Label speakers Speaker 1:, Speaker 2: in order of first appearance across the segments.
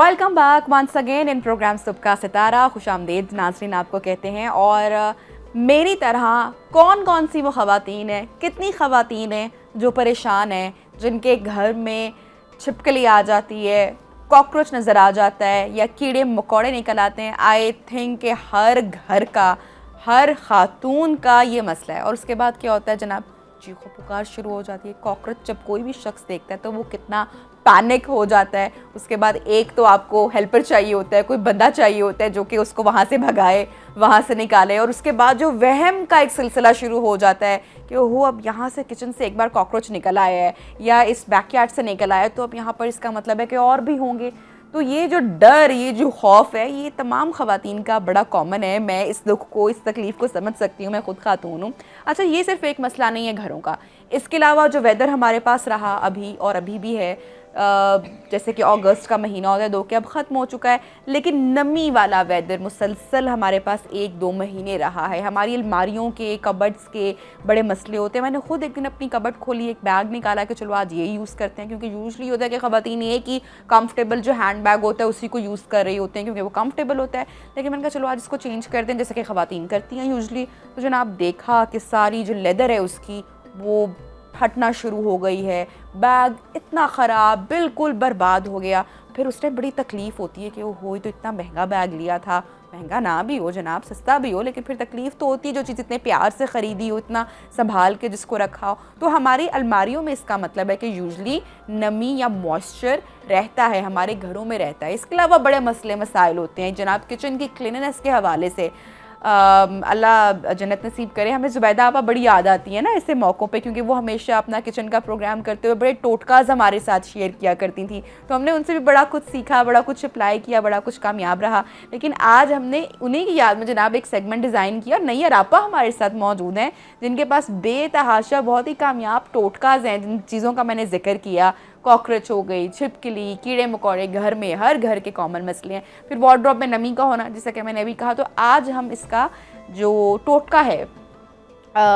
Speaker 1: Welcome back once again in program सुबह का सितारा। खुशामदीद नाज़रीन आपको कहते हैं। और मेरी तरह कौन कौन सी वो ख़वातीन हैं, कितनी ख़वातीन हैं जो परेशान हैं, जिनके घर में छिपकली आ जाती है, कॉकरोच नज़र आ जाता है या कीड़े मकोड़े निकल आते हैं। आई थिंक कि हर घर का, हर ख़ातून का ये मसला है। और उसके बाद क्या होता है जनाब, चीखो पुकार शुरू हो जाती है। कॉकरोच जब कोई भी शख्स देखता है तो वो कितना पैनिक हो जाता है। उसके बाद एक तो आपको हेल्पर चाहिए होता है, कोई बंदा चाहिए होता है जो कि उसको वहाँ से भगाए, वहाँ से निकाले। और उसके बाद जो वहम का एक सिलसिला शुरू हो जाता है कि ओहो अब यहाँ से किचन से एक बार कॉकरोच निकल आया है या इस बैकयार्ड से निकल आया है तो अब यहाँ पर इसका मतलब है कि और भी होंगे। तो ये जो डर, ये जो खौफ है, ये तमाम ख़वातीन का बड़ा कॉमन है। मैं इस दुख को, इस तकलीफ़ को समझ सकती हूँ, मैं ख़ुद खातून हूँ। अच्छा, ये सिर्फ एक मसला नहीं है घरों का। इसके अलावा जो वेदर हमारे पास रहा अभी और अभी भी है, जैसे कि अगस्त का महीना होता है, दो के अब ख़त्म हो चुका है, लेकिन नमी वाला वेदर मुसलसल हमारे पास 1-2 महीने रहा है। हमारी अलमारियों के, कबर्ड्स के बड़े मसले होते हैं। मैंने खुद एक दिन अपनी कबर्ड खोली, एक बैग निकाला कि चलो आज ये यूज़ करते हैं, क्योंकि यूजली होता है कि ख़वातीन ये कि कंफर्टेबल जो हैंड बैग होता है उसी को यूज़ कर रही होते हैं क्योंकि वो कंफर्टेबल होता है। लेकिन मैंने कहा चलो आज इसको चेंज कर दें, जैसे कि ख़वातीन करती हैं यूजली। तो जनाब देखा कि सारी जो लेदर है उसकी वो फटना शुरू हो गई है, बैग इतना ख़राब, बिल्कुल बर्बाद हो गया। फिर उस टाइम बड़ी तकलीफ़ होती है कि ओहो तो इतना महंगा बैग लिया था। महंगा ना भी हो जनाब, सस्ता भी हो, लेकिन फिर तकलीफ़ तो होती है। जो चीज़ इतने प्यार से ख़रीदी हो, इतना संभाल के जिसको रखा हो। तो हमारी अलमारियों में इसका मतलब है कि यूजली नमी या मॉइस्चर रहता है, हमारे घरों में रहता है। इसके अलावा बड़े मसले मसाइल होते हैं जनाब किचन की क्लीननेस के हवाले से। अल्लाह जन्नत नसीब करे। हमें ज़ुबैदा आपा बड़ी याद आती है ना ऐसे मौक़ों पे, क्योंकि वो हमेशा अपना किचन का प्रोग्राम करते हुए बड़े टोटकाज़ हमारे साथ शेयर किया करती थी। तो हमने उनसे भी बड़ा कुछ सीखा, बड़ा कुछ अप्लाई किया, बड़ा कुछ कामयाब रहा। लेकिन आज हमने उन्हीं की याद में जनाब एक सेगमेंट डिज़ाइन किया। और नैयर आपा हमारे साथ मौजूद हैं जिनके पास बेतहाशा बहुत ही कामयाब टोटकाज़ हैं, जिन चीज़ों का मैंने जिक्र किया। कॉकरोच हो गई, छिपकली, कीड़े मकोड़े, घर में हर घर के कॉमन मसले हैं। फिर वार्डरोब में नमी का होना, जैसा कि मैंने अभी कहा। तो आज हम इसका जो टोटका है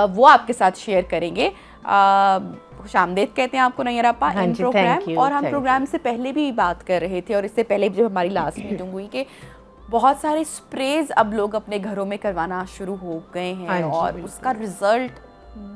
Speaker 1: वो आपके साथ शेयर करेंगे। खुशामदीद कहते हैं आपको नैयर आपा इन प्रोग्राम। और हम प्रोग्राम से पहले भी बात कर रहे थे और इससे पहले जब हमारी लास्ट मीटिंग हुई कि बहुत सारे स्प्रेज अब लोग अपने घरों में करवाना शुरू हो गए हैं और उसका रिज़ल्ट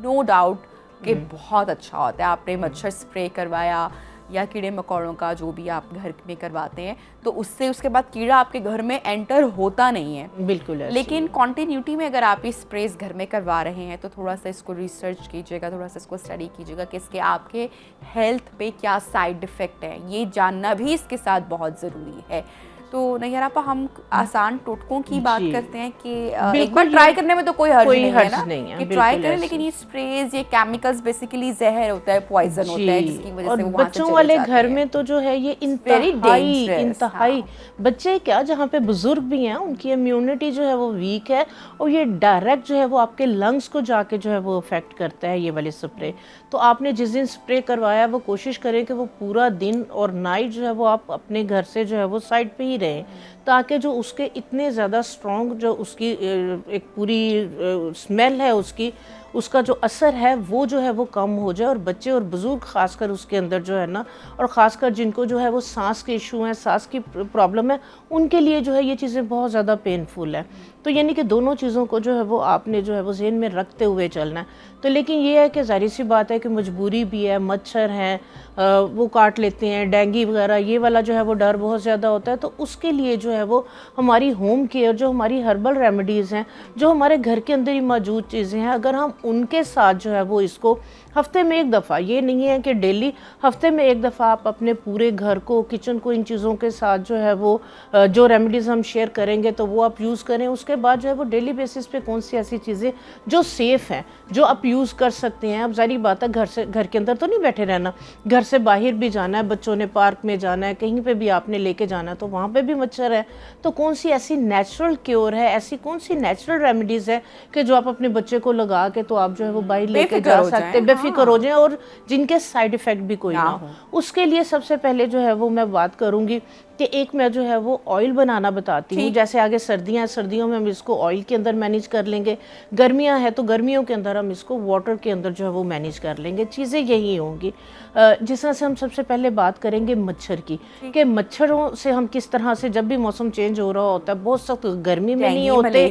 Speaker 1: नो डाउट कि बहुत अच्छा होता है। आपने मच्छर स्प्रे करवाया या कीड़े मकोड़ों का जो भी आप घर में करवाते हैं तो उससे उसके बाद कीड़ा आपके घर में एंटर होता नहीं है।
Speaker 2: बिल्कुल।
Speaker 1: लेकिन कॉन्टीन्यूटी में अगर आप ये स्प्रेस घर में करवा रहे हैं तो थोड़ा सा इसको रिसर्च कीजिएगा, थोड़ा सा इसको स्टडी कीजिएगा कि इसके आपके हेल्थ पे क्या साइड इफ़ेक्ट है, ये जानना भी इसके साथ बहुत ज़रूरी है। तो नैयर आपा हम आसान टोटकों की बात करते हैं कि एक बार ट्राई करने में तो कोई हर्ज नहीं है कि ट्राई करें। लेकिन ये स्प्रेज, ये केमिकल्स बेसिकली जहर होता है, पॉइजन होता है, जिसकी वजह से वो
Speaker 2: बच्चों वाले घर में तो जो है ये इंतहाई बच्चे क्या, जहाँ पे बुजुर्ग भी हैं उनकी इम्यूनिटी जो है वो वीक है और ये डायरेक्ट जो है वो आपके लंग्स को जाके जो है वो अफेक्ट करता है ये वाले स्प्रे। तो आपने जिस दिन स्प्रे करवाया वो कोशिश करें कि वो पूरा दिन और नाइट जो है वो आप अपने घर से जो है वो साइड पे ही रहें, ताकि जो उसके इतने ज़्यादा स्ट्रॉन्ग जो उसकी एक पूरी स्मेल है उसका जो असर है वो जो है वो कम हो जाए। और बच्चे और बुज़ुर्ग ख़ासकर उसके अंदर जो है ना, और ख़ासकर जिनको जो है वो सांस के इशू हैं, सांस की प्रॉब्लम है, उनके लिए जो है ये चीज़ें बहुत ज़्यादा पेनफुल है। तो यानी कि दोनों चीज़ों को जो है वो आपने जो है वो ज़हन में रखते हुए चलना है। तो लेकिन ये है कि ज़ाहिर सी बात है कि मजबूरी भी है, मच्छर हैं वो काट लेते हैं, डेंगू वगैरह ये वाला जो है वो डर बहुत ज़्यादा होता है। तो उसके लिए जो है वो हमारी होम केयर, जो हमारी हर्बल रेमेडीज़ हैं, जो हमारे घर के अंदर ही मौजूद चीज़ें हैं, अगर हम उनके साथ जो है वो इसको हफ्ते में एक दफ़ा, ये नहीं है कि डेली, हफ्ते में एक दफ़ा आप अपने पूरे घर को, किचन को इन चीज़ों के साथ जो है वो जो रेमेडीज़ हम शेयर करेंगे तो वो आप यूज़ करें। उसके बाद जो है वो डेली बेसिस पे कौन सी ऐसी चीज़ें जो सेफ़ हैं, जो आप यूज़ कर सकते हैं। अब ज़ाहिर बात है घर के अंदर तो नहीं बैठे रहना, घर से बाहर भी जाना है, बच्चों ने पार्क में जाना है, कहीं पे भी आपने लेके जाना है तो वहाँ पे भी मच्छर है। तो कौन सी ऐसी नेचुरल क्योर है, ऐसी कौन सी नेचुरल रेमेडीज़ है कि जो आप अपने बच्चे को लगा के तो आप जो है वो बाहर लेके
Speaker 1: बेफिक्र
Speaker 2: जा
Speaker 1: हो
Speaker 2: सकते हैं,
Speaker 1: जाएं,
Speaker 2: बेफिक्र हो जाएं, और जिनके साइड इफेक्ट भी कोई ना हो। उसके लिए सबसे पहले जो है वो मैं बात करूंगी कि एक मैं जो है वो ऑयल बनाना बताती हूँ। जैसे आगे सर्दियाँ, सर्दियों में हम इसको ऑयल के अंदर मैनेज कर लेंगे, गर्मियाँ हैं तो गर्मियों के अंदर हम इसको वाटर के अंदर जो है वो मैनेज कर लेंगे। चीज़ें यही होंगी। जिस तरह से हम सबसे पहले बात करेंगे मच्छर की, कि मच्छरों से हम किस तरह से, जब भी मौसम चेंज हो रहा होता है, बहुत सख्त गर्मी में नहीं होते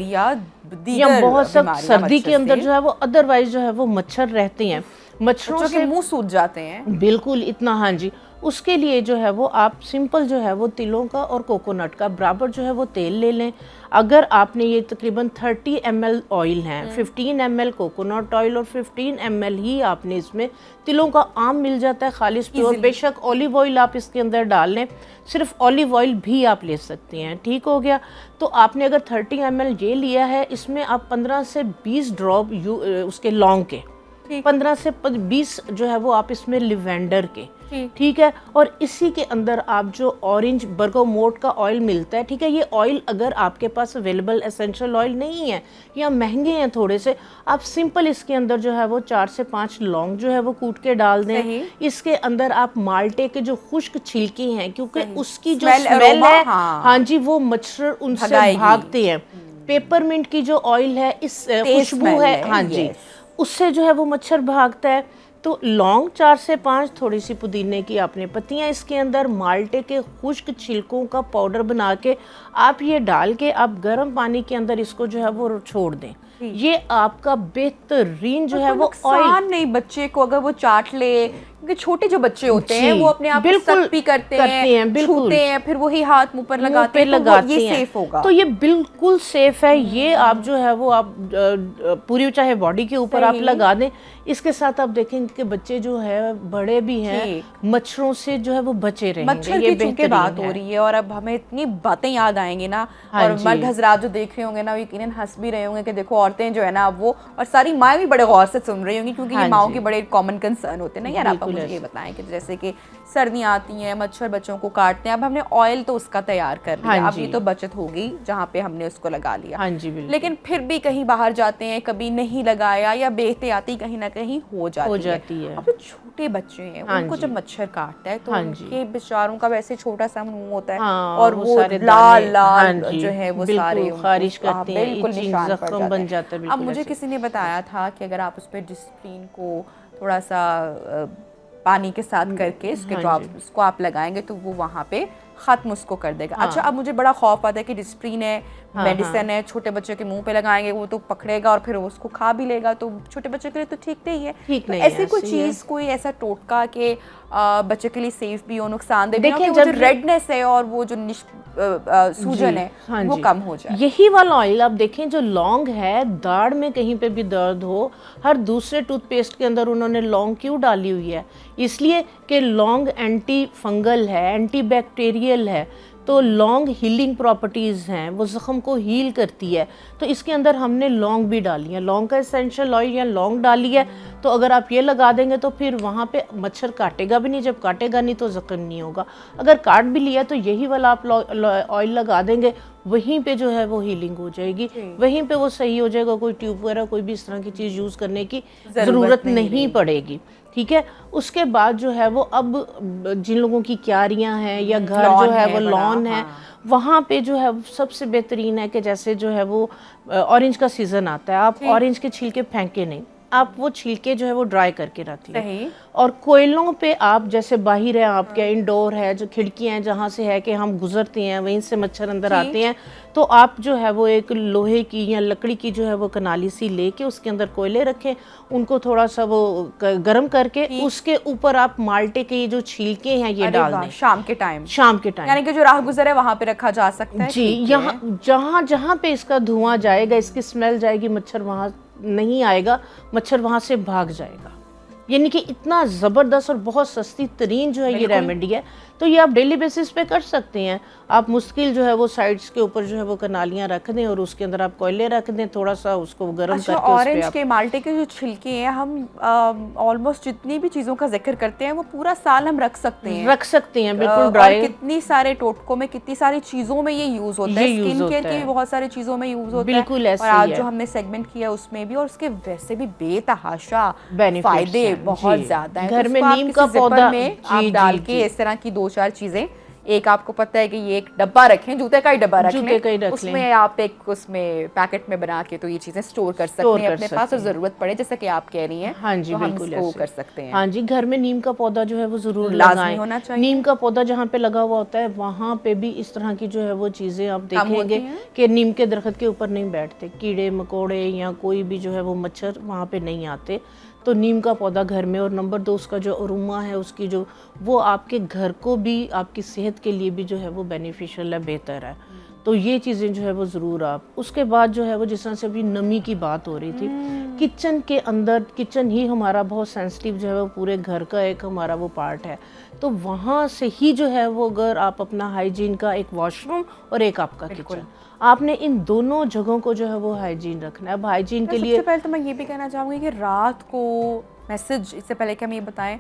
Speaker 2: या बहुत सख्त सर्दी के अंदर जो है वो अदरवाइज जो है वो मच्छर रहते हैं, मच्छरों से
Speaker 1: मुंह सूज जाते हैं,
Speaker 2: बिल्कुल इतना। हाँ जी, उसके लिए जो है वो आप सिंपल जो है वो तिलों का और कोकोनट का बराबर जो है वो तेल ले लें। अगर आपने ये तकरीबन 30 ml ऑयल है, 15 ml कोकोनट ऑयल और 15 ml ही आपने इसमें तिलों का आम मिल जाता है खालिश प्योर। बेशक ऑलिव ऑयल आप इसके अंदर डाल लें, सिर्फ ऑलिव ऑयल भी आप ले सकती हैं। ठीक हो गया। तो आपने अगर 30 ml ये लिया है, इसमें आप 15 से 20 ड्रॉप उसके लौंग के, 15 से 20 जो है वो आप इसमें लिवेंडर के, ठीक है। और इसी के अंदर आप जो ऑरेंज बर्गामोट का ऑयल मिलता है, ठीक है, ये ऑयल अगर आपके पास अवेलेबल एसेंशियल ऑयल नहीं है या महंगे हैं थोड़े से, आप सिंपल इसके अंदर जो है वो 4 से 5 लौंग जो है वो कूट के डाल दें। इसके अंदर आप माल्टे के जो खुश्क छिलके हैं, क्योंकि उसकी जो स्मेल है, हाँ जी, वो मच्छर उनसे भागते हैं। पेपरमिंट की जो ऑयल है, इस खुशबू है, हाँ जी, उससे जो है वो मच्छर भागता है। तो लौंग 4 से 5, थोड़ी सी पुदीने की आपने पत्तियां इसके अंदर, माल्टे के खुश्क छिलकों का पाउडर बना के आप ये डाल के आप गर्म पानी के अंदर इसको जो है वो छोड़ दें। ये आपका बेहतरीन जो है वो ऑयल
Speaker 1: नहीं, बच्चे को अगर वो चाट ले, क्योंकि छोटे जो बच्चे होते हैं वो अपने आप बिल्कुल भी करते हैं, छूते हैं, फिर वही हाथ मुंह पर लगाते हैं, तो ये सेफ होगा।
Speaker 2: तो ये बिल्कुल सेफ है। ये आप जो है वो आप पूरी चाहे बॉडी के ऊपर आप लगा दें। इसके साथ आप देखेंगे कि बच्चे जो है बड़े भी हैं, मच्छरों से जो है वो बचे रहेंगे।
Speaker 1: मच्छर की चूंकि बात हो रही है और अब हमें इतनी बातें याद आएंगी ना, और मर्द हजरात जो देख रहे होंगे ना, यकीनन हंस भी रहे होंगे कि देखो औरतें जो है ना वो, और सारी माएँ भी बड़े गौर से सुन रही होंगी, क्योंकि ये माओ के बड़े कॉमन कंसर्न होते हैं ना। यार आप मुझे ये बताएं कि जैसे कि सर्दियाँ आती हैं, मच्छर बच्चों को काटते हैं, अब हमने ऑयल तो उसका तैयार कर लिया, अब ये तो बचत हो गई जहाँ पे हमने उसको लगा लिया,
Speaker 2: हाँ जी,
Speaker 1: लेकिन फिर भी कहीं बाहर जाते हैं, कभी नहीं लगाया या बेहतियाती कहीं ना कहीं हो जाती है। अब जो छोटे बच्चे हैं उनको जब मच्छर काटता है तो उनके बेचारों का वैसे छोटा सा मुंह होता है, और वो लाल लाल जो है वो सारे
Speaker 2: खारिश करते हैं,
Speaker 1: बिल्कुल निशान
Speaker 2: जख्म बन जाता है।
Speaker 1: अब मुझे किसी ने बताया था कि अगर आप उस पर डिस्प्रिन को थोड़ा सा पानी के साथ करके उसके ड्रॉप्स उसको आप लगाएंगे तो वो वहाँ पे खत्म उसको कर देगा। अच्छा, अब मुझे बड़ा खौफ आता है कि डिस्प्रिन है, मेडिसिन है, छोटे बच्चे के मुंह पे लगाएंगे वो तो पकड़ेगा और फिर वो उसको खा भी लेगा, तो छोटे बच्चे के लिए तो ठीक नहीं है।
Speaker 2: ठीक नहीं
Speaker 1: ऐसी कोई चीज़, कोई ऐसा टोटका के बच्चे के लिए सेफ भी हो, नुकसानदेह भी हो, कि वो जो रेडनेस है और वो जो सूजन है वो कम हो जाए।
Speaker 2: यही वाला ऑयल आप देखें, जो लौंग है, दाढ़ में कहीं पे भी दर्द हो, हर दूसरे टूथपेस्ट के अंदर उन्होंने लौंग क्यों डाली हुई है? इसलिए कि लौंग एंटी फंगल है, एंटी बैक्टीरियल है, तो लौंग हीलिंग प्रॉपर्टीज़ हैं, वो ज़ख्म को हील करती है। तो इसके अंदर हमने लौंग भी डाली है, लौंग का एसेंशियल ऑयल या लौंग डाली है। तो अगर आप ये लगा देंगे तो फिर वहाँ पे मच्छर काटेगा भी नहीं, जब काटेगा नहीं तो ज़ख्म नहीं होगा। अगर काट भी लिया तो यही वाला आप ऑयल लगा देंगे, वहीं पे जो है वो हीलिंग हो जाएगी, वहीं पे वो सही हो जाएगा। कोई ट्यूब वगैरह कोई भी इस तरह की चीज़ यूज़ करने की ज़रूरत नहीं पड़ेगी। ठीक है। उसके बाद जो है वो अब जिन लोगों की क्यारियां हैं या घर जो है वो लॉन है, वहाँ पे जो है सबसे बेहतरीन है कि जैसे जो है वो ऑरेंज का सीज़न आता है, आप ऑरेंज के छिलके फेंके नहीं, आप वो छिलके जो है वो ड्राई करके रखिए। और कोयलों पे आप, जैसे बाहर है आपके, इंडोर है, जो खिड़कियाँ हैं जहाँ से है कि हम गुजरते हैं वहीं से मच्छर अंदर आते हैं, तो आप जो है वो एक लोहे की या लकड़ी की जो है वो कनाली सी लेके उसके अंदर कोयले रखें, उनको थोड़ा सा वो गर्म करके उसके ऊपर आप माल्टे के जो छिलके हैं ये डाल दें।
Speaker 1: शाम के टाइम यानी कि जो राह गुजर है वहाँ पे रखा जा सकता है
Speaker 2: जी। यहाँ जहाँ पे इसका धुआं जाएगा, इसकी स्मेल जाएगी, मच्छर वहाँ नहीं आएगा, मच्छर वहाँ से भाग जाएगा। यानी कि इतना ज़बरदस्त और बहुत सस्ती तरीन जो है ये रेमेडी है। तो ये आप डेली बेसिस पे कर सकते हैं। आप मुश्किल जो है वो साइड्स के ऊपर जो है वो कनालियाँ रख दें और उसके अंदर आप कोयले रख दें, थोड़ा सा उसको गर्म
Speaker 1: अच्छा,
Speaker 2: करके
Speaker 1: ऑरेंज के, माल्टे के जो छिलके हैं, हम ऑलमोस्ट जितनी भी चीज़ों का जिक्र करते हैं वो पूरा साल हम रख सकते हैं
Speaker 2: बिल्कुल
Speaker 1: और
Speaker 2: ड्राई।
Speaker 1: कितनी सारे टोटकों में, कितनी सारी चीज़ों में ये यूज़ होता है, स्किन केयर की भी बहुत सारी चीज़ों में यूज़ होता है।
Speaker 2: बिल्कुल ऐसे
Speaker 1: और आज
Speaker 2: ही है।
Speaker 1: जो हमने सेगमेंट किया उसमें भी, और उसके वैसे भी बेतहाशा
Speaker 2: Benefits
Speaker 1: फायदे
Speaker 2: हैं,
Speaker 1: बहुत
Speaker 2: जी।
Speaker 1: ज़्यादा हैं।
Speaker 2: घर
Speaker 1: तो
Speaker 2: में
Speaker 1: उसको आप
Speaker 2: नीम
Speaker 1: किसी
Speaker 2: का
Speaker 1: zipper
Speaker 2: पौधा,
Speaker 1: में
Speaker 2: जी,
Speaker 1: आप
Speaker 2: जी,
Speaker 1: डाल के
Speaker 2: जी।
Speaker 1: इस तरह की 2-4 चीज़ें, एक आपको पता है कि ये एक डब्बा रखें, जूते का ही डब्बा रख
Speaker 2: जूते का ही
Speaker 1: लें,
Speaker 2: रख
Speaker 1: उसमें
Speaker 2: लें।
Speaker 1: आप एक उसमें पैकेट में बना के तो ये चीज़ें स्टोर कर सकते हैं अपने पास, और ज़रूरत पड़े जैसे कि आप कह रही हैं
Speaker 2: हाँ जी,
Speaker 1: तो हम
Speaker 2: बिल्कुल
Speaker 1: इसको
Speaker 2: ऐसे
Speaker 1: कर सकते हैं।
Speaker 2: हाँ जी, घर में नीम का पौधा जो है वो ज़रूर
Speaker 1: लाज़मी
Speaker 2: लगाएं।
Speaker 1: होना चाहिए।
Speaker 2: नीम का पौधा जहाँ पे लगा हुआ होता है वहाँ पे भी इस तरह की जो है वो चीज़ें आप
Speaker 1: कम होती
Speaker 2: देखेंगे
Speaker 1: हैं।
Speaker 2: कि नीम के दरख्त के ऊपर नहीं बैठते कीड़े मकोड़े या कोई भी जो है वो मच्छर वहाँ पे नहीं आते। तो नीम का पौधा घर में, और नंबर 2 उसका जो अरोमा है उसकी जो, वो आपके घर को भी, आपकी सेहत के लिए भी जो है वो बेनिफिशियल है, बेहतर है। तो ये चीज़ें जो है वो ज़रूर आप, उसके बाद जो है वो जिस तरह से अभी नमी की बात हो रही थी, किचन के अंदर, किचन ही हमारा बहुत सेंसिटिव जो है वो पूरे घर का एक हमारा वो पार्ट है। तो वहाँ से ही जो है वो, अगर आप अपना हाइजीन का, एक वॉशरूम और एक आपका किचन, आपने इन दोनों जगहों को जो है वो हाइजीन रखना है। अब हाइजीन के लिए
Speaker 1: सबसे पहले तो मैं ये भी कहना चाहूँगी कि रात को मैसेज, इससे पहले कि हम ये बताएं,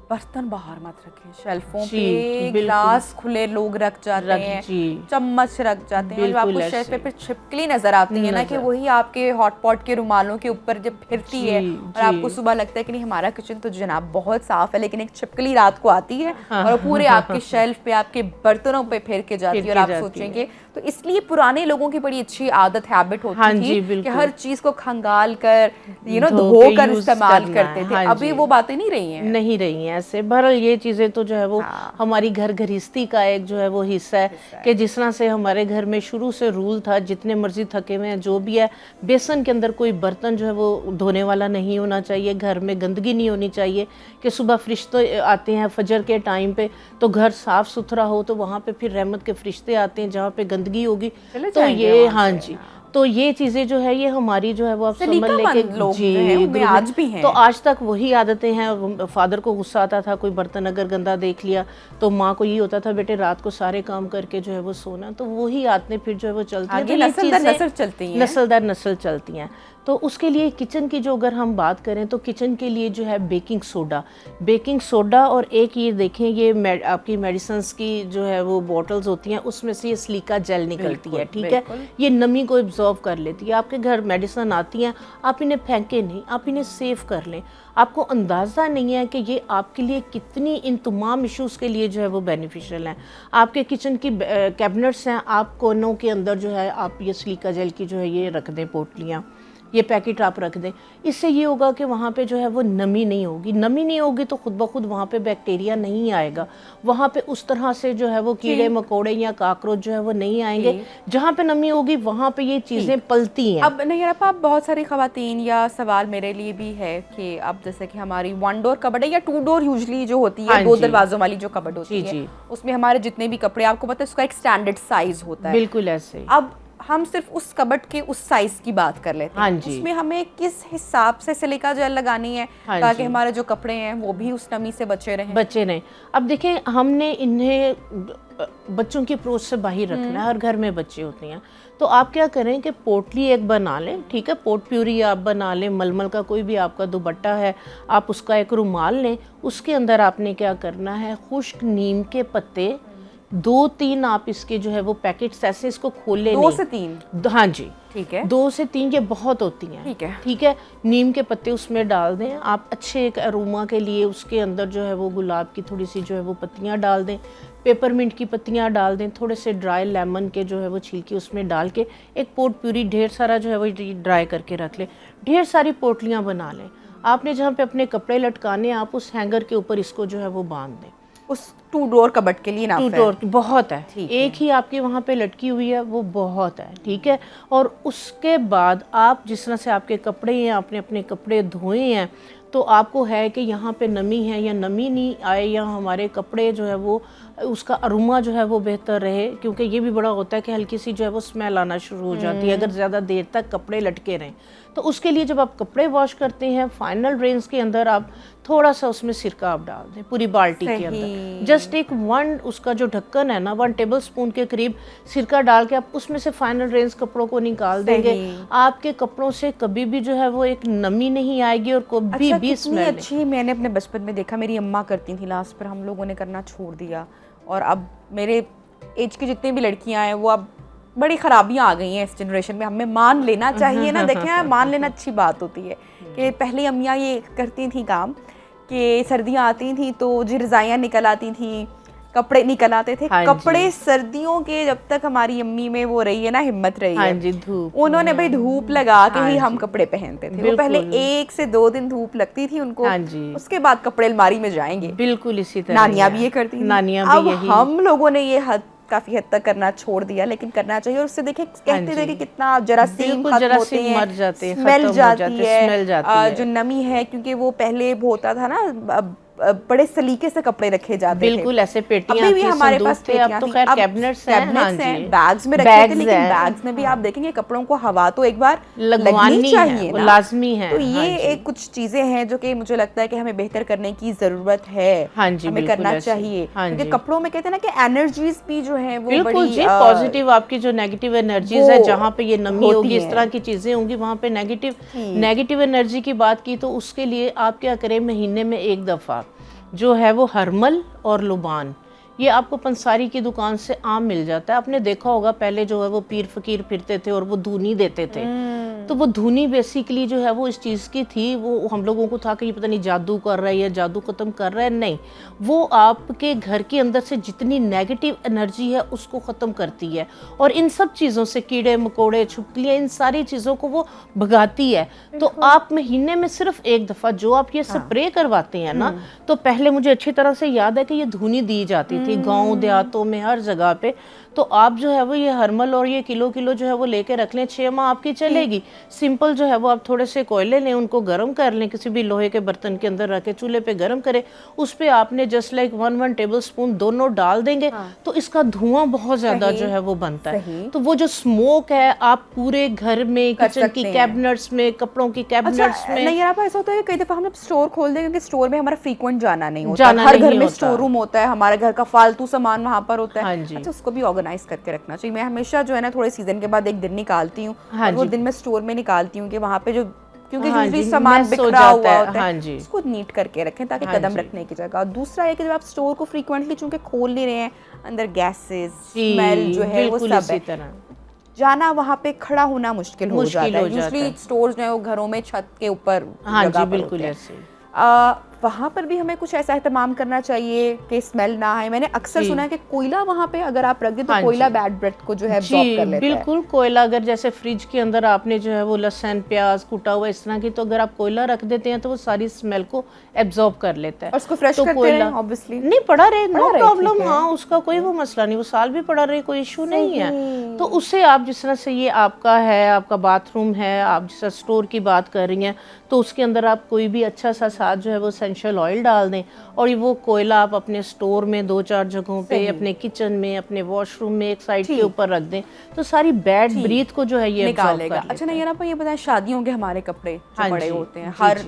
Speaker 1: बर्तन बाहर मत रखें, शेल्फों
Speaker 2: जी,
Speaker 1: पे
Speaker 2: बिल्कुल।
Speaker 1: ग्लास खुले लोग रख जाते हैं,
Speaker 2: जी,
Speaker 1: चम्मच रख जाते हैं, और जब
Speaker 2: बिल्कुल
Speaker 1: आपको शेल्फ पे
Speaker 2: ऐसे।
Speaker 1: फिर छिपकली नजर आती है ना, कि वही आपके हॉट पॉट के रुमालों के ऊपर जब फिरती है, और आपको सुबह लगता है कि नहीं हमारा किचन तो जनाब बहुत साफ है, लेकिन एक छिपकली रात को आती है और वो पूरे आपके शेल्फ पे, आपके बर्तनों पे फिर के जाती है, और आप सोचेंगे। तो इसलिए पुराने लोगों की बड़ी अच्छी आदत, हैबिट होती थी कि हर चीज को खंगाल कर, धोकर इस्तेमाल करते थे। अभी वो बातें नहीं रही हैं,
Speaker 2: नहीं रही हैं ऐसे। बहरहाल ये चीज़ें तो जो है वो हमारी घर घरिस्ती का एक जो है वो हिस्सा है कि जिस तरह से हमारे घर में शुरू से रूल था, जितने मर्जी थके हुए हैं जो भी है, बेसन के अंदर कोई बर्तन जो है वो धोने वाला नहीं होना चाहिए, घर में गंदगी नहीं होनी चाहिए, कि सुबह फरिश्ते आते हैं फजर के टाइम पे तो घर साफ़ सुथरा हो, तो वहाँ पे फिर रहमत के फरिश्ते आते हैं, जहाँ पे गंदगी होगी तो ये, हाँ जी, तो ये चीज़ें जो है ये हमारी जो है वो आप समझ लेके, जी,
Speaker 1: आज भी हैं।
Speaker 2: तो आज तक वही आदतें हैं। फादर को गुस्सा आता था, कोई बर्तन अगर गंदा देख लिया, तो माँ को ये होता था बेटे रात को सारे काम करके जो है वो सोना। तो वही आदतें फिर जो है वो चलती हैं, तो ये
Speaker 1: नस्ल चलती हैं,
Speaker 2: नस्ल दर नस्ल चलती हैं। तो उसके लिए किचन की जो अगर हम बात करें तो किचन के लिए जो है बेकिंग सोडा और एक ये देखें, ये आपकी मेडिसिन्स की जो है वो बॉटल्स होती हैं, उसमें से ये सिलिका जेल निकलती है, ठीक है, ये नमी को एब्जॉर्व कर लेती है। आपके घर मेडिसिन आती हैं, आप इन्हें फेंके नहीं, आप इन्हें सेव कर लें। आपको अंदाज़ा नहीं है कि ये आपके लिए कितनी, इन तमाम इश्यूज़ के लिए जो है वो बेनिफिशियल हैं। आपके किचन की कैबिनेट्स हैं, आप कोनों के अंदर जो है आप ये सिलिका जेल की जो है ये रख दें पोटलियाँ, ये पैकेट आप रख दें। इससे ये होगा कि वहाँ पे जो है वो नमी नहीं होगी तो खुद ब खुद वहाँ पे बैक्टीरिया नहीं आएगा, वहाँ पे उस तरह से जो है वो कीड़े मकोड़े या काकरोच जो है वो नहीं आएंगे। जहाँ पे नमी होगी वहाँ पे ये चीज़ें पलती हैं।
Speaker 1: अब नहीं आप बहुत सारी खवातीन, या सवाल मेरे लिए भी है कि अब जैसे कि हमारी 1 डोर कबर्ड है या 2 डोर यूजली जो होती है, 2 दरवाजों वाली जो कबर्ड होती है, उसमें हमारे जितने भी कपड़े, आपको पता है उसका एक स्टैंडर्ड साइज होता है,
Speaker 2: बिल्कुल ऐसे।
Speaker 1: अब हम सिर्फ उस कबर्ड के उस साइज की बात कर लेते हैं, उसमें हमें किस हिसाब से सिलिका जेल लगानी है ताकि हमारे जो कपड़े हैं वो भी उस नमी से बचे रहें।
Speaker 2: अब देखें, हमने इन्हें बच्चों की अप्रोच से बाहर रखना है, हर घर में बच्चे होते हैं, तो आप क्या करें कि पोटली एक बना लें, ठीक है, पोट प्यूरी आप बना लें, मलमल का कोई भी आपका दुपट्टा है, आप उसका एक रुमाल लें, उसके अंदर आपने क्या करना है, खुश्क नीम के पत्ते 2-3 आप इसके जो है वो पैकेट्स ऐसे इसको खोले,
Speaker 1: 2 से 3,
Speaker 2: हाँ जी,
Speaker 1: ठीक है,
Speaker 2: 2 से 3 ये बहुत होती हैं, ठीक है। नीम के पत्ते उसमें डाल दें आप, अच्छे एक अरोमा के लिए उसके अंदर जो है वो गुलाब की थोड़ी सी जो है वो पत्तियां डाल दें, पेपरमिंट की पत्तियां डाल दें, थोड़े से ड्राई लेमन के जो है वो छिलके उसमें डाल के एक पोट प्यूरी ढेर सारा जो है वो ड्राई करके रख लें, ढेर सारी पोटलियाँ बना लें। आपने जहाँ पे अपने कपड़े लटकाने, आप उस हैंगर के ऊपर इसको जो है वो बांध दें।
Speaker 1: उस 2 डोर कबर्ड के लिए ना,
Speaker 2: 2 डोर बहुत है, एक ही आपके वहाँ पे लटकी हुई है वो बहुत है, ठीक है। और उसके बाद आप जिस तरह से आपके कपड़े हैं, आपने अपने कपड़े धोए हैं, तो आपको है कि यहाँ पे नमी है या नमी नहीं आए, या हमारे कपड़े जो है वो उसका अरोमा जो है वो बेहतर रहे, क्योंकि ये भी बड़ा होता है कि हल्की सी जो है वो स्मेल आना शुरू हो जाती है अगर ज़्यादा देर तक कपड़े लटके रहें। तो उसके लिए जब आप कपड़े वॉश करते हैं, फाइनल रेंज के अंदर आप थोड़ा सा उसमें सिरका आप डाल दें पूरी बाल्टी के अंदर, जस्ट एक 1 उसका जो ढक्कन है ना 1 टेबलस्पून के करीब सिरका डाल के आप उसमें से फाइनल रेंज कपड़ों को निकाल देंगे, आपके कपड़ों से कभी भी जो है वो एक नमी नहीं आएगी और कभी भी स्मेल
Speaker 1: अच्छी। मैंने अपने बचपन में देखा, मेरी अम्मा करती थी, लास्ट पर हम लोगों ने करना छोड़ दिया, और अब मेरे एज की जितनी भी लड़कियां हैं वो अब बड़ी खराबियां आ गई हैं इस जनरेशन में, हमें मान लेना चाहिए ना। देखें, मान लेना अच्छी बात होती है कि पहले अम्मियाँ ये करती थी काम कि सर्दियाँ आती थी तो जी रज़ाइयाँ निकल आती थी, कपड़े निकल आते थे। कपड़े सर्दियों के जब तक हमारी अम्मी में वो रही है ना, हिम्मत रही है, धूप उन्होंने भाई धूप लगा के ही हम कपड़े पहनते थे। वो पहले 1 से 2 दिन धूप लगती थी उनको, उसके बाद कपड़े अलमारी में जाएंगे।
Speaker 2: बिल्कुल इसी तरह
Speaker 1: नानियाँ भी ये करती थी। अब हम लोगों ने ये काफी हद तक करना छोड़ दिया, लेकिन करना चाहिए। और उससे देखे कहते थे कि कितना जरासीम खत्म होते हैं,
Speaker 2: मर जाते हैं,
Speaker 1: स्मेल जाती है, जो नमी है, क्योंकि वो पहले होता था ना बड़े सलीके से कपड़े रखे जाते थे,
Speaker 2: बिल्कुल ऐसे पेटियां
Speaker 1: अभी भी हमारे पास
Speaker 2: थे, अब तो खैर कैबिनेट्स हैं,
Speaker 1: बैग्स में रखे थे, लेकिन बैग्स में भी आप देखेंगे कपड़ों को हवा तो एक बार लगनी चाहिए ना,
Speaker 2: लाजमी है।
Speaker 1: तो ये एक कुछ चीजें हैं जो कि मुझे लगता है कि हमें बेहतर करने की जरूरत है, हमें करना चाहिए, क्योंकि कपड़ों में कहते हैं ना कि एनर्जीज भी जो है वो बड़ी
Speaker 2: पॉजिटिव, आपकी जो नेगेटिव एनर्जीज है, जहाँ पे ये नमी होगी, इस तरह की चीजें होंगी, वहाँ पे नेगेटिव एनर्जी की बात की तो उसके लिए आप क्या करें, महीने में 1 दफा जो है वो हरमल और लुबान, ये आपको पंसारी की दुकान से आम मिल जाता है। आपने देखा होगा पहले जो है वो पीर फकीर फिरते थे और वो धूनी देते थे, तो वो धूनी बेसिकली जो है वो इस चीज़ की थी, वो हम लोगों को था कि ये पता नहीं जादू कर रहा है या जादू खत्म कर रहा है, नहीं, वो आपके घर के अंदर से जितनी नेगेटिव एनर्जी है उसको ख़त्म करती है, और इन सब चीज़ों से कीड़े मकोड़े छिपकलियाँ, इन सारी चीज़ों को वो भगाती है। तो आप महीने में सिर्फ 1 दफ़ा जो आप ये स्प्रे करवाते हैं ना, तो पहले मुझे अच्छी तरह से याद है कि ये धूनी दी जाती थी गाँव देहातों में हर जगह पे, तो आप जो है वो ये हरमल और ये किलो जो है वो लेके रख लें, 6 माह आपकी चलेगी। सिंपल जो है वो आप थोड़े से कोयले लें, उनको गर्म कर लें, किसी भी लोहे के बर्तन के अंदर रख के चूल्हे पे गर्म करें, उस पे आपने जस्ट लाइक 1 टेबलस्पून दोनों डाल देंगे, तो इसका धुआं बहुत ज्यादा जो है वो बनता है। तो वो जो स्मोक है आप पूरे घर में, किचन की कैबिनेट्स में, कपड़ों की कैबिनेट्स में।
Speaker 1: नहीं यार, ऐसा होता है कई दफा हम स्टोर खोल दें, क्योंकि स्टोर में हमारा फ्रीक्वेंट जाना नहीं होता, हर घर में स्टोर रूम होता है, हमारे घर का फालतू सामान वहाँ पर होता है। अच्छा, उसको भी ऑर्गेनाइज करके रखना चाहिए। मैं हमेशा जो है ना थोड़े सीजन के बाद एक दिन निकालती हूँ, और वो दिन मैं स्टोर में निकालती हूँ कि वहाँ पे जो, क्योंकि यूजुअली सामान बिखरा हुआ होता है, उसको नीट करके रखें ताकि कदम रखने की जगह। दूसरा है कि जब आप स्टोर को फ्रीक्वेंटली चूंकि खोल नहीं रहे हैं, अंदर गैसेस, स्मेल जो है वो सब है, जाना वहाँ पे खड़ा होना मुश्किल हो जाता है। यूजुअली स्टोर्स जो है वो घरों में छत के ऊपर जगह पर होते हैं, वहाँ पर भी हमें कुछ ऐसा एहतमाम करना चाहिए कि स्मेल ना आए। मैंने अक्सर सुना है कि कोयला वहाँ पे अगर आप रख दें तो कोयला बैड ब्रेथ को जो है एब्जॉर्ब कर लेता है।
Speaker 2: बिल्कुल, कोयला अगर जैसे फ्रिज के अंदर आपने जो है वो लहसुन प्याज कुटा हुआ इस तरह की, तो अगर आप कोयला रख देते हैं तो वो सारी स्मेल को एब्जॉर्ब कर लेता है।
Speaker 1: और उसको फ्रेश करते हैं ऑब्वियसली,
Speaker 2: नहीं पड़ा रहे, नो प्रॉब्लम, हाँ उसका कोई वो मसला नहीं, वो साल भी पड़ा रहे, कोई इशू नहीं है। तो उससे आप जिस तरह से ये आपका है, आपका बाथरूम है, आप जिस स्टोर की बात कर रही हैं, तो उसके अंदर आप कोई भी अच्छा सा साथ जो है वो एसेंशियल ऑयल डाल दें, और वो कोयला आप अपने स्टोर में 2-4 जगहों पे, अपने किचन में, अपने वॉशरूम में एक साइड के ऊपर रख दें, तो सारी बैड ब्रीथ को जो है ये
Speaker 1: निकालेगा। अच्छा, नहीं यार, आप ये बताएं, शादियों के हमारे कपड़े जो बड़े होते हैं, हर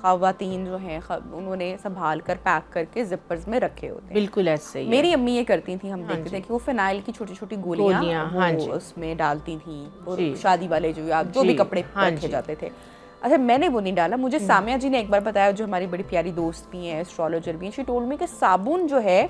Speaker 1: खवातीन जो हैं उन्होंने संभाल कर पैक करके जिपर्स में रखे होते हैं।
Speaker 2: बिल्कुल ऐसे ही
Speaker 1: मेरी अम्मी ये करती थी, हम देखते थे कि वो फिनाइल की छोटी छोटी गोलियां उसमें डालती थी, और शादी वाले जो भी कपड़े रखे जाते थे। अच्छा, मैंने वो नहीं डाला, मुझे सामिया जी ने एक बार बताया, जो हमारी बड़ी प्यारी दोस्त भी हैं, एस्ट्रोलॉजर भी हैं, शी टोल्ड मी कि साबुन जो है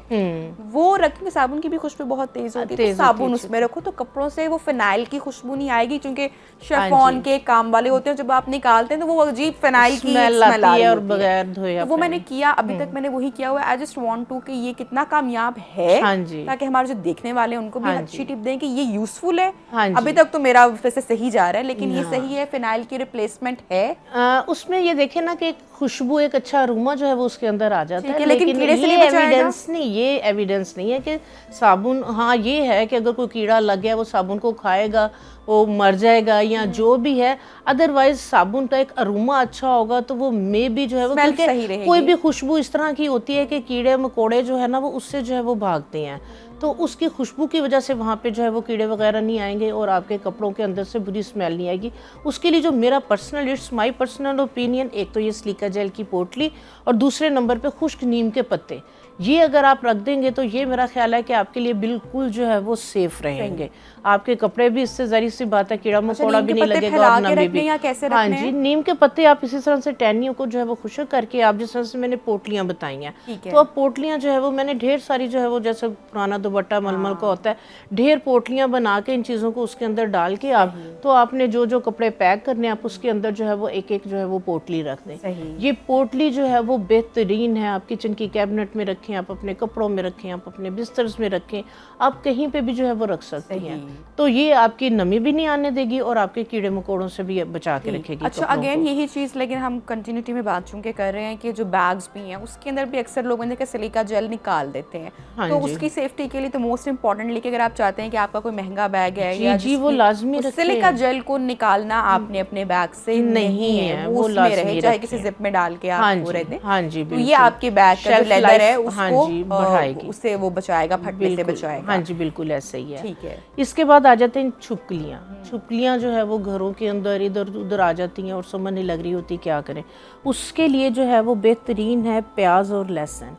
Speaker 1: वो रखें, साबुन की भी खुशबू बहुत तेज होती है, तो साबुन उसमें रखो तो कपड़ों से वो फिनाइल की खुशबू नहीं आएगी, क्योंकि शेफॉन के काम वाले होते हैं, जब आप निकालते हैं तो वो अजीब फिनाइल की स्मेल आती है और बगैर धोए। वो मैंने किया, अभी तक मैंने वही किया हुआ है। आई जस्ट वांट टू कि ये कितना कामयाब है, ताकि हमारे जो देखने वाले हैं उनको भी अच्छी टिप दें कि ये यूजफुल है। अभी तक तो मेरा वैसे सही जा रहा है, लेकिन ये सही है, फिनाइल की रिप्लेसमेंट है। है?
Speaker 2: उसमें ये देखें ना कि एक खुशबू, एक अच्छा अरोमा जो है वो उसके अंदर आ जाता है,
Speaker 1: लेकिन कीड़े से नहीं बचाएगा?
Speaker 2: ये एविडेंस नहीं है कि साबुन, हाँ ये है कि अगर कोई कीड़ा लग गया वो साबुन को खाएगा वो मर जाएगा या जो भी है, अदरवाइज साबुन का एक अरोमा अच्छा होगा तो वो मे भी जो है वो, क्योंकि कोई भी खुशबू इस तरह की होती है कि कीड़े मकोड़े जो है ना वो उससे जो है वो भागते हैं, तो उसकी खुशबू की वजह से वहाँ पे जो है वो कीड़े वगैरह नहीं आएंगे और आपके कपड़ों के अंदर से बुरी स्मेल नहीं आएगी। उसके लिए जो मेरा personal, it's my personal opinion, एक तो ये सिलिका जेल की पोटली और दूसरे नंबर पे खुश्क नीम के पत्ते, ये अगर आप रख देंगे तो ये मेरा ख्याल है कि आपके लिए बिल्कुल जो है वो सेफ रहेंगे। आपके कपड़े भी, इससे जरी सी बात है, कीड़ा मकोड़ा भी नहीं लगेगा और नमी भी। हाँ जी, नीम के पत्ते आप इसी तरह से टहनियों को जो है वो खुश्क करके, आप जिस तरह से मैंने पोटलियां बताई हैं, तो अब पोटलियां जो है वो मैंने ढेर सारी जो है वो, जैसे पुराना दुपट्टा मलमल का होता है, ढेर पोटलियां बना के इन चीज़ों को उसके अंदर डाल के आप, तो आपने जो जो कपड़े पैक करने आप उसके अंदर जो है वो एक एक जो है वो पोटली रख दें। ये पोटली जो है वो बेहतरीन है, आप किचन की कैबिनेट में रखें, आप अपने कपड़ों में रखें, आप अपने बिस्तर में रखें, आप कहीं पे भी जो है वो रख सकती हैं। तो ये आपकी नमी भी नहीं आने देगी और आपके कीड़े मकोड़ों से भी बचा के रखेगी।
Speaker 1: अच्छा, अगेन यही चीज़, लेकिन हम कंटिन्यूटी में बात चूंकि कर रहे हैं कि जो बैग्स भी हैं उसके अंदर भी अक्सर लोग मैंने सिलिका जेल निकाल देते हैं, तो उसकी सेफ्टी के लिए तो मोस्ट इम्पॉर्टेंटली कि अगर आप चाहते हैं कि आपका कोई महंगा बैग है या
Speaker 2: जी वो लाजमी
Speaker 1: सिलिका जेल को निकालना आपने अपने बैग से नहीं है, वो उसमें रहे, चाहे किसी जिप में डाल के आप वो रहते हैं।
Speaker 2: हाँ जी,
Speaker 1: तो ये आपके बैग का जो लेदर है उसको बढ़ाएगी, उससे वो बचाएगा, फटने से बचाएगा।
Speaker 2: हाँ जी, बिल्कुल ऐसे ही है।
Speaker 1: ठीक है।
Speaker 2: इसके बाद आ जाते हैं छुपकलियाँ। छुपकलियाँ जो है वो घरों के अंदर इधर उधर आ जाती हैं और समझ नहीं लग रही होती क्या करें। उसके लिए जो है वो बेहतरीन है प्याज और लहसुन।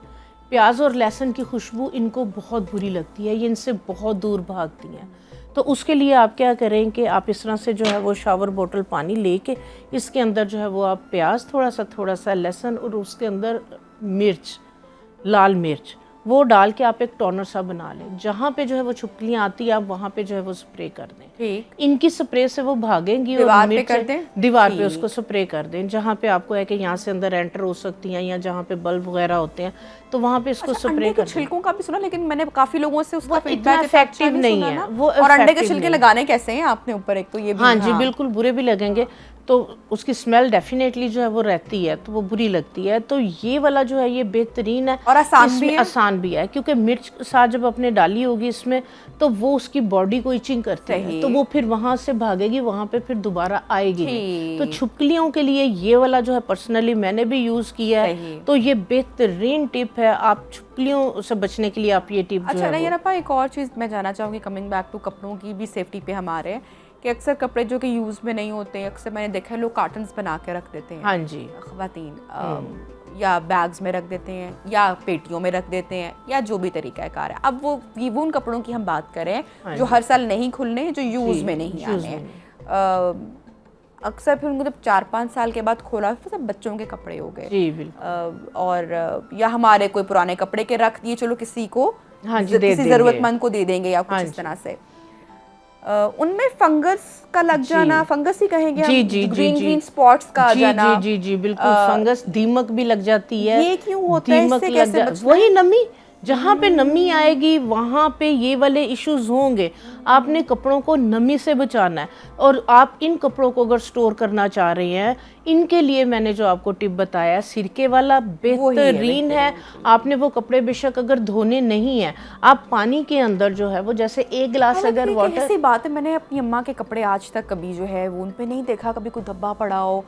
Speaker 2: प्याज और लहसुन की खुशबू इनको बहुत बुरी लगती है, ये इनसे बहुत दूर भागती हैं। तो उसके लिए आप क्या करें कि आप इस तरह से जो है वो शावर बोतल पानी लेके इसके अंदर जो है वो आप प्याज, थोड़ा सा लहसुन और उसके अंदर मिर्च, लाल मिर्च, वो डाल के आप एक टोनर सा बना लें। जहाँ पे जो है वो छुपकलियाँ आती है आप वहाँ पे जो है वो स्प्रे कर दें। ठीक। इनकी स्प्रे से वो भागेंगी और दीवार पे उसको स्प्रे कर दें। जहाँ पे आपको है कि यहाँ से अंदर एंटर हो सकती हैं या जहाँ पे बल्ब वगैरह होते हैं तो वहाँ पे इसको स्प्रे कर दें।
Speaker 1: छिलकों का भी सुना, लेकिन मैंने काफ़ी लोगों से उसका
Speaker 2: फीडबैक इफेक्टिव नहीं है वो।
Speaker 1: और अंडे के छिलके लगाने कैसे हैं आपने ऊपर, एक तो ये भी,
Speaker 2: हाँ जी बिल्कुल बुरे भी लगेंगे, तो उसकी स्मेल डेफिनेटली जो है वो रहती है, तो वो बुरी लगती है। तो ये वाला जो है ये बेहतरीन है
Speaker 1: और आसान
Speaker 2: भी है क्योंकि मिर्च साथ जब आपने डाली होगी इसमें तो वो उसकी बॉडी को इचिंग करती है, तो वो फिर वहाँ से भागेगी, वहाँ पे फिर दोबारा आएगी नहीं। तो छुपकलियों के लिए ये वाला जो है पर्सनली मैंने भी यूज़ किया है, तो ये बेहतरीन टिप है। आप छुपकलियों से बचने के लिए आप ये टिप जो है।
Speaker 1: अच्छा नैय्यर, एक और चीज़ मैं जानना चाहूँगी, कमिंग बैक टू कपड़ों की भी सेफ्टी पे हमारे, कि अक्सर कपड़े जो कि यूज़ में नहीं होते हैं, अक्सर मैंने देखा है लोग कार्टन्स बना के रख देते हैं।
Speaker 2: हाँ जी,
Speaker 1: ख़वातीन या बैग्स में रख देते हैं या पेटियों में रख देते हैं या जो भी तरीका कार है। अब वो उन कपड़ों की हम बात करें जो हर साल नहीं खुलने, जो यूज़ में नहीं आने हैं, अक्सर फिर उनको जब 4-5 साल के बाद खोला फिर सब बच्चों के कपड़े हो गए।
Speaker 2: जी बिल्कुल।
Speaker 1: और या हमारे कोई पुराने कपड़े के रख दिए, चलो किसी को,
Speaker 2: हाँ जी,
Speaker 1: किसी ज़रूरतमंद को दे देंगे या कुछ इस तरह से, उनमें फंगस का लग जाना, फंगस ही कहेंगे हम, ग्रीन स्पॉट्स का आ जाना।
Speaker 2: जी बिल्कुल, फंगस, दीमक भी लग जाती है।
Speaker 1: ये क्यों होता है? इससे कैसे बचना?
Speaker 2: वही नमी, जहाँ पे नमी आएगी वहाँ पे ये वाले इश्यूज होंगे। आपने कपड़ों को नमी से बचाना है और आप इन कपड़ों को अगर स्टोर करना चाह रहे हैं, इनके लिए मैंने जो आपको टिप बताया सिरके वाला बेहतरीन है। आपने वो कपड़े बेशक अगर धोने नहीं है, आप पानी के अंदर जो है वो, जैसे एक गिलास अगर वाटर,
Speaker 1: ऐसी बात है, मैंने अपनी अम्मा के कपड़े आज तक कभी जो है वो उन पे नहीं देखा कभी कोई धब्बा पड़ा हो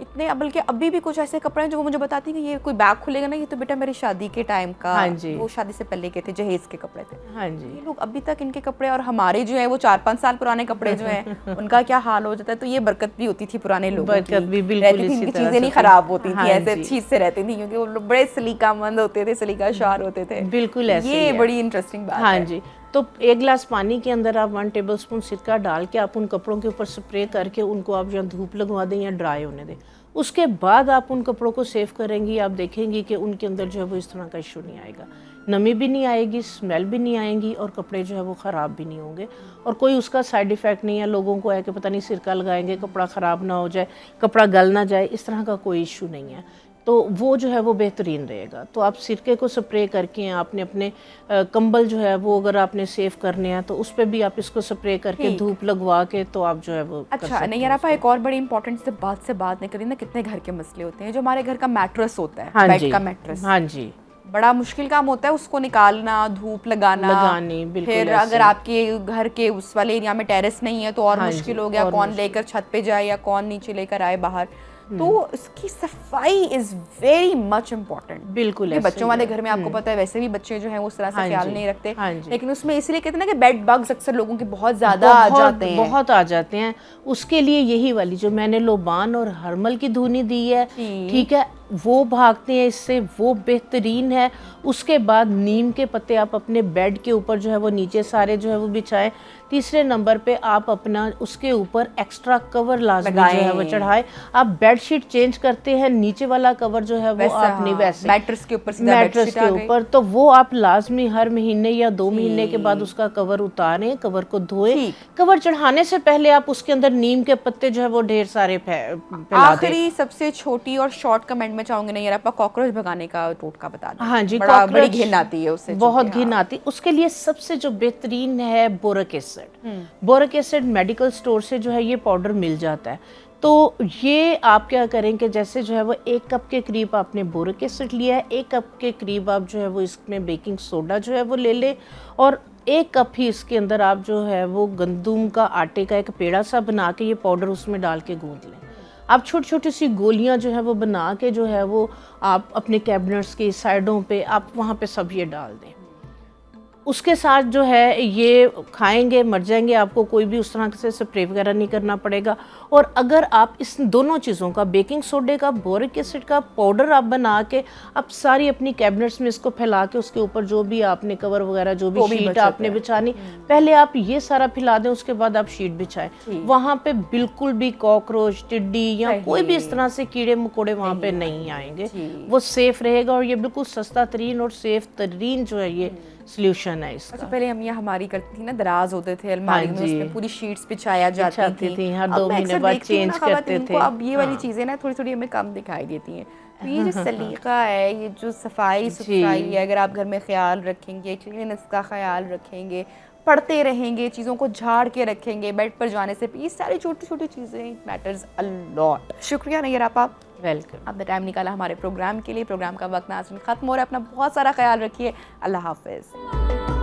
Speaker 1: इतने, बल्कि अभी भी कुछ ऐसे कपड़े हैं जो वो मुझे बताती हैं कि ये कोई बैग खुलेगा ना, ये तो बेटा मेरी शादी के टाइम का,
Speaker 2: हाँ जी,
Speaker 1: वो शादी से पहले के थे, जहेज के कपड़े थे।
Speaker 2: हाँ जी,
Speaker 1: ये लोग अभी तक इनके कपड़े, और हमारे जो है वो 4-5 साल पुराने कपड़े जो हैं उनका क्या हाल हो जाता है। तो ये बरकत भी होती थी पुराने लोगों की,
Speaker 2: बरकत भी बिल्कुल इसी तरह
Speaker 1: चीजें नहीं खराब होती थी, ऐसे चीज से रहती थी क्योंकि वो लोग बड़े सलीकामंद होते थे, सलीकाशार होते थे।
Speaker 2: बिल्कुल ऐसे,
Speaker 1: ये बड़ी इंटरेस्टिंग बात है।
Speaker 2: हाँ जी, तो एक गिलास पानी के अंदर आप 1 टेबलस्पून सिरका डाल के आप उन कपड़ों के ऊपर स्प्रे करके उनको आप या धूप लगवा दें या ड्राई होने दें। उसके बाद आप उन कपड़ों को सेव करेंगी, आप देखेंगी कि उनके अंदर जो है वो इस तरह का इशू नहीं आएगा, नमी भी नहीं आएगी, स्मेल भी नहीं आएंगी और कपड़े जो है वो ख़राब भी नहीं होंगे और कोई उसका साइड इफ़ेक्ट नहीं है। लोगों को है कि पता नहीं सिरका लगाएंगे कपड़ा ख़राब ना हो जाए, कपड़ा गल ना जाए, इस तरह का कोई इशू नहीं है। तो वो जो है वो बेहतरीन रहेगा। तो आप सिरके को स्प्रे करके आपने अपने कंबल जो है वो अगर आपने सेव करने हैं तो उस पर भी आप इसको स्प्रे करके धूप लगवा के तो आप जो है वो
Speaker 1: अच्छा नहीं यार, आप एक और बड़ी इंपॉर्टेंट से बात नहीं करी ना, कितने घर के मसले होते हैं। जो हमारे घर का मैट्रेस होता है,
Speaker 2: हाँ
Speaker 1: बेड
Speaker 2: जी,
Speaker 1: का मैट्रेस,
Speaker 2: हाँ जी,
Speaker 1: बड़ा मुश्किल काम होता है उसको निकालना, धूप लगानी, फिर अगर आपके घर के उस वाले एरिया में टेरेस नहीं है तो और मुश्किल हो गया, कौन लेकर छत पे जाए या कौन नीचे लेकर आए बाहर। तो इसकी सफाई इज वेरी मच इम्पोर्टेंट।
Speaker 2: बिल्कुल,
Speaker 1: बच्चों वाले घर में आपको पता है वैसे भी बच्चे जो हैं वो उस तरह से ख्याल नहीं रखते, लेकिन उसमें इसलिए कहते हैं ना कि बेड बग्स अक्सर लोगों के बहुत ज्यादा आ जाते हैं।
Speaker 2: उसके लिए यही वाली जो मैंने लोबान और हर्मल की धुनी दी है, ठीक है, वो भागते हैं इससे, वो बेहतरीन है। उसके बाद नीम के पत्ते आप अपने बेड के ऊपर जो है वो नीचे सारे जो है वो बिछाएं। तीसरे नंबर पे आप अपना उसके ऊपर एक्स्ट्रा कवर लाजमी जो है वो चढ़ाएं। आप बेडशीट चेंज करते हैं, नीचे वाला कवर जो है वो आप नहीं, वैसे
Speaker 1: मैट्रेस के ऊपर सीधा
Speaker 2: मैट्रेस के ऊपर, तो वो आप लाजमी हर महीने या 2 महीने के बाद उसका कवर उतारें, कवर को धोएं। कवर चढ़ाने से पहले आप उसके अंदर नीम के पत्ते जो है वो ढेर सारे फैला दें।
Speaker 1: आखिरी सबसे छोटी और शॉर्ट कमेंट में चाहूंगी नहीं यार, आपका कॉकरोच भगाने का टोटका बता दें।
Speaker 2: हाँ जी,
Speaker 1: बड़ी घिन आती है उससे,
Speaker 2: बहुत घिन आती है। उसके लिए सबसे जो बेहतरीन है boric acid. Boric acid medical store से जो है ये पाउडर मिल जाता है। तो ये आप क्या करें कि जैसे जो है वो 1 कप के करीब आपने बोरिक एसिड लिया है, 1 कप के करीब आप जो है वो इसमें बेकिंग सोडा जो है वो ले लें, और 1 कप ही इसके अंदर आप जो है वो गंदम का आटे का एक पेड़ा सा बना के ये पाउडर उसमें डाल के गूंद लें। आप छोटी छोटी सी गोलियां जो है वो बना के जो है वो आप अपने कैबिनेट्स की साइडों पे आप वहाँ पे सब ये डाल दें। उसके साथ जो है ये खाएंगे मर जाएंगे, आपको कोई भी उस तरह से स्प्रे वगैरह नहीं करना पड़ेगा। और अगर आप इस दोनों चीज़ों का, बेकिंग सोडे का, बोरिक एसिड का पाउडर आप बना के आप सारी अपनी कैबिनेट्स में इसको फैला के उसके ऊपर जो भी आपने कवर वगैरह जो भी शीट आपने बिछानी, पहले आप ये सारा फैला दें, उसके बाद आप शीट बिछाएं। वहाँ पे बिल्कुल भी कॉकरोच, टिड्डी या कोई भी इस तरह से कीड़े मकोड़े वहाँ पे नहीं आएंगे, वो सेफ रहेगा। और ये बिल्कुल सस्ता तरीन और सेफ तरीन जो है ये सोल्यूशन है इसका।
Speaker 1: अच्छा, पहले अम्मियाँ हमारी करती थी ना, दराज होते थे अलमारी में, उसमें पूरी शीट्स बिछाया जाती थी,
Speaker 2: हर 2 महीने बाद चेंज करते थे।
Speaker 1: अब ये वाली चीजें ना थोड़ी थोड़ी हमें कम दिखाई देती हैं। तो ये जो सलीका है, ये जो सफाई है, अगर आप घर में ख्याल रखेंगे, क्लीननेस का ख्याल रखेंगे, पढ़ते रहेंगे, चीज़ों को झाड़ के रखेंगे, बेड पर जाने से ये सारी छोटी छोटी चीज़ें मैटर्स अ लॉट। शुक्रिया नैयर आपा,
Speaker 2: वेलकम।
Speaker 1: आपने टाइम निकाला हमारे प्रोग्राम के लिए। प्रोग्राम का वक्त नाज़रीन ख़त्म हो रहा है, अपना बहुत सारा ख्याल रखिए। अल्लाह हाफ़िज़।